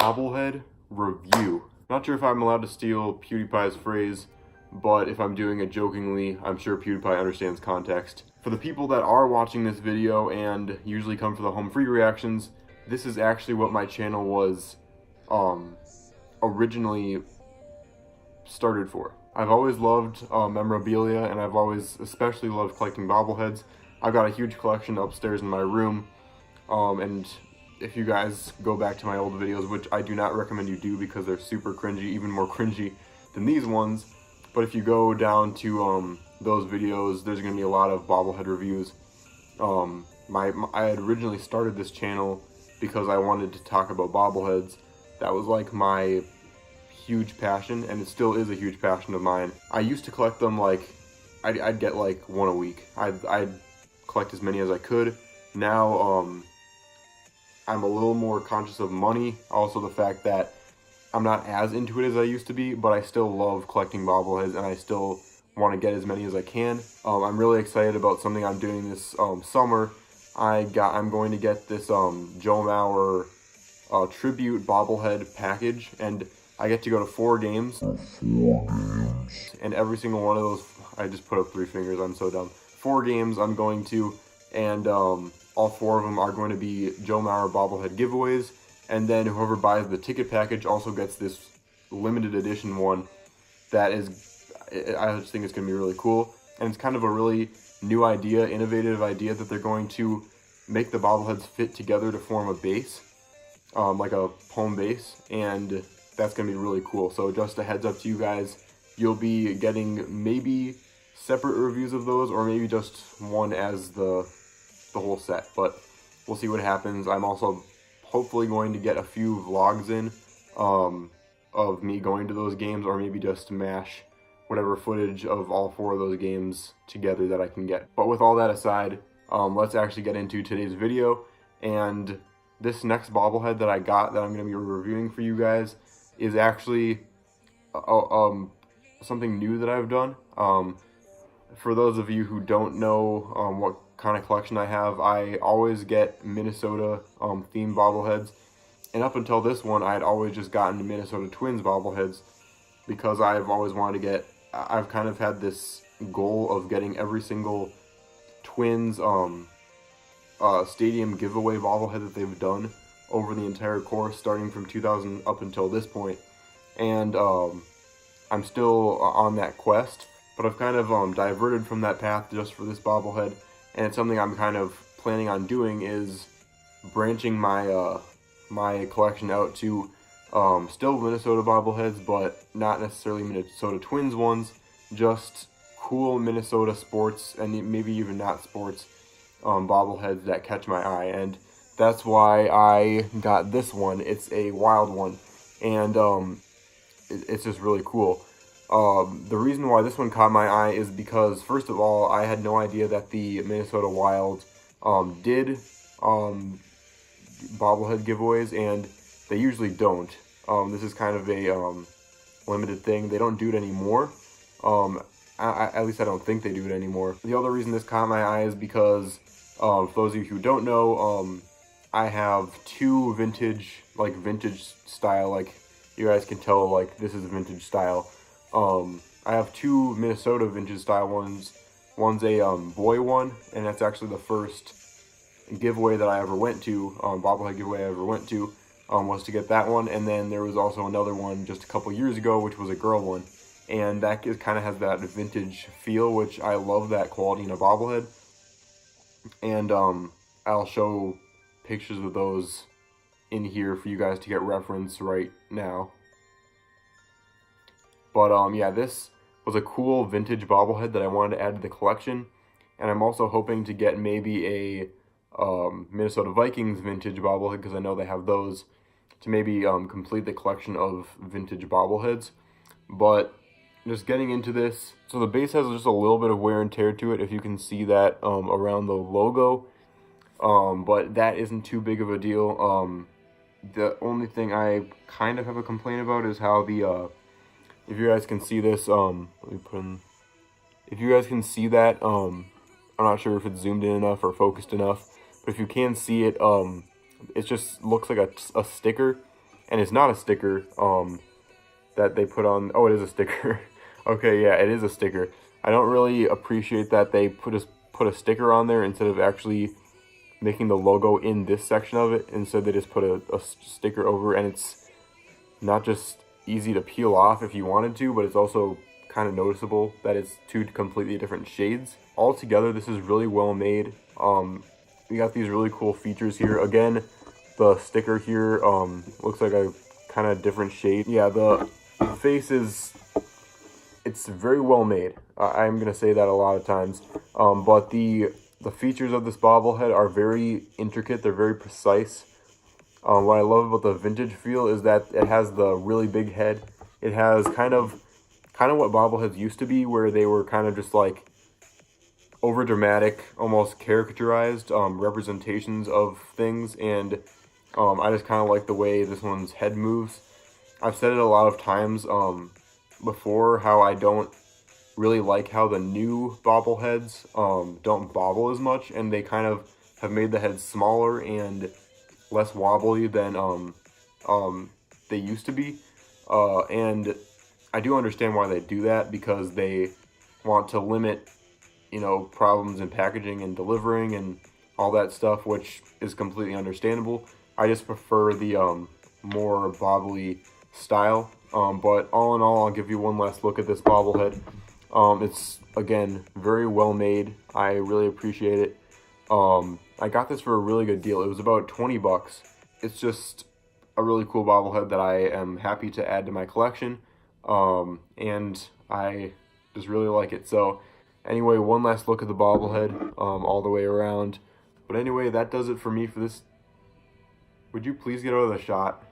bobblehead review. Not sure if I'm allowed to steal PewDiePie's phrase, but if I'm doing it jokingly, I'm sure PewDiePie understands context. For the people that are watching this video and usually come for the home free reactions, this is actually what my channel was originally started for. I've always loved memorabilia, and I've always especially loved collecting bobbleheads. I've got a huge collection upstairs in my room, and if you guys go back to my old videos, which I do not recommend you do because they're super cringy, even more cringy than these ones, but if you go down to those videos, there's going to be a lot of bobblehead reviews. I had originally started this channel because I wanted to talk about bobbleheads. That was like my huge passion, and it still is a huge passion of mine. I used to collect them like, I'd get like one a week. I'd collect as many as I could. Now, I'm a little more conscious of money. Also the fact that I'm not as into it as I used to be, but I still love collecting bobbleheads, and I still want to get as many as I can. I'm really excited about something I'm doing this summer. I'm going to get this Joe Mauer tribute bobblehead package, and I get to go to 4 games. And every single one of those, I just put up 3 fingers, I'm so dumb. 4 games I'm going to, and all 4 of them are going to be Joe Mauer bobblehead giveaways, and then whoever buys the ticket package also gets this limited edition one that is, I just think it's going to be really cool, and it's kind of a really new idea, innovative idea, that they're going to make the bobbleheads fit together to form a base, like a home base, and that's going to be really cool. So just a heads up to you guys, you'll be getting maybe separate reviews of those, or maybe just one as the whole set, but we'll see what happens. I'm also hopefully going to get a few vlogs in of me going to those games, or maybe just mash whatever footage of all 4 of those games together that I can get. But with all that aside, let's actually get into today's video. And this next bobblehead that I got that I'm going to be reviewing for you guys is actually something new that I've done. For those of you who don't know what kind of collection I have, I always get Minnesota themed bobbleheads, and up until this one I had always just gotten Minnesota Twins bobbleheads because I've always wanted to get, I've kind of had this goal of getting every single Twins stadium giveaway bobblehead that they've done over the entire course, starting from 2000 up until this point. And I'm still on that quest, but I've kind of diverted from that path just for this bobblehead, and it's something I'm kind of planning on doing, is branching my my collection out to still Minnesota bobbleheads, but not necessarily Minnesota Twins ones, just cool Minnesota sports, and maybe even not sports, bobbleheads that catch my eye, and that's why I got this one. It's a wild one, and it's just really cool. The reason why this one caught my eye is because, first of all, I had no idea that the Minnesota Wild did bobblehead giveaways, and they usually don't. This is kind of a limited thing. They don't do it anymore. At least I don't think they do it anymore. The other reason this caught my eye is because, for those of you who don't know, I have 2 vintage style, like you guys can tell, like this is vintage style. I have 2 Minnesota vintage style ones. One's a boy one, and that's actually the first giveaway that I ever went to, bobblehead giveaway I ever went to, was to get that one. And then there was also another one just a couple years ago, which was a girl one, and that kind of has that vintage feel, which I love that quality in a bobblehead. And I'll show pictures of those in here for you guys to get reference right now. But yeah, this was a cool vintage bobblehead that I wanted to add to the collection, and I'm also hoping to get maybe a Minnesota Vikings vintage bobblehead, because I know they have those, to maybe complete the collection of vintage bobbleheads. But just getting into this, so the base has just a little bit of wear and tear to it, if you can see that around the logo, but that isn't too big of a deal. The only thing I kind of have a complaint about is how the if you guys can see this, let me put in, if you guys can see that, I'm not sure if it's zoomed in enough or focused enough, but if you can see it, it just looks like a sticker, and it's not a sticker that they put on. Oh, it is a sticker. Okay, yeah, it is a sticker. I don't really appreciate that they put a sticker on there instead of actually making the logo in this section of it. Instead, they just put a sticker over, and it's not just easy to peel off if you wanted to, but it's also kind of noticeable that it's two completely different shades. Altogether, this is really well made. We got these really cool features here. Again, the sticker here looks like a kind of different shade. Yeah, the face it's very well made. I'm gonna say that a lot of times, but the features of this bobblehead are very intricate. They're very precise. What I love about the vintage feel is that it has the really big head. It has kind of what bobbleheads used to be, where they were kind of just like over dramatic, almost caricaturized representations of things, and I just kind of like the way this one's head moves. I've said it a lot of times before how I don't really like how the new bobbleheads don't bobble as much, and they kind of have made the head smaller and less wobbly than they used to be, and I do understand why they do that, because they want to limit, you know, problems in packaging and delivering and all that stuff, which is completely understandable. I just prefer the more bobbly style. But all in all, I'll give you one last look at this bobblehead. It's, again, very well made. I really appreciate it. I got this for a really good deal. It was about 20 bucks. It's just a really cool bobblehead that I am happy to add to my collection. And I just really like it. So anyway, one last look at the bobblehead all the way around. But anyway, that does it for me for this. Would you please get out of the shot?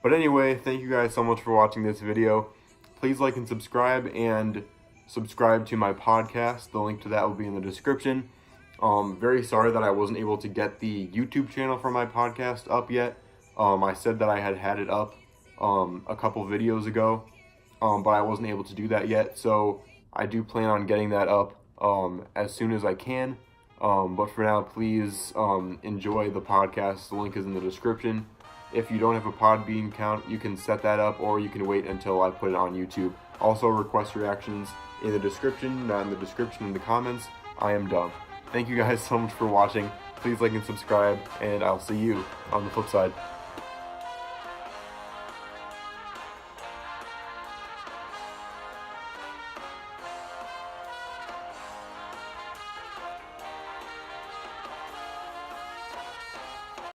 But anyway, thank you guys so much for watching this video. Please like and subscribe to my podcast. The link to that will be in the description. Very sorry that I wasn't able to get the YouTube channel for my podcast up yet. I said that I had it up a couple videos ago, but I wasn't able to do that yet. So I do plan on getting that up as soon as I can. But for now, please enjoy the podcast. The link is in the description. If you don't have a Podbean account, you can set that up, or you can wait until I put it on YouTube. Also, request reactions in the description, not in the description, in the comments. I am done. Thank you guys so much for watching. Please like and subscribe, and I'll see you on the flip side.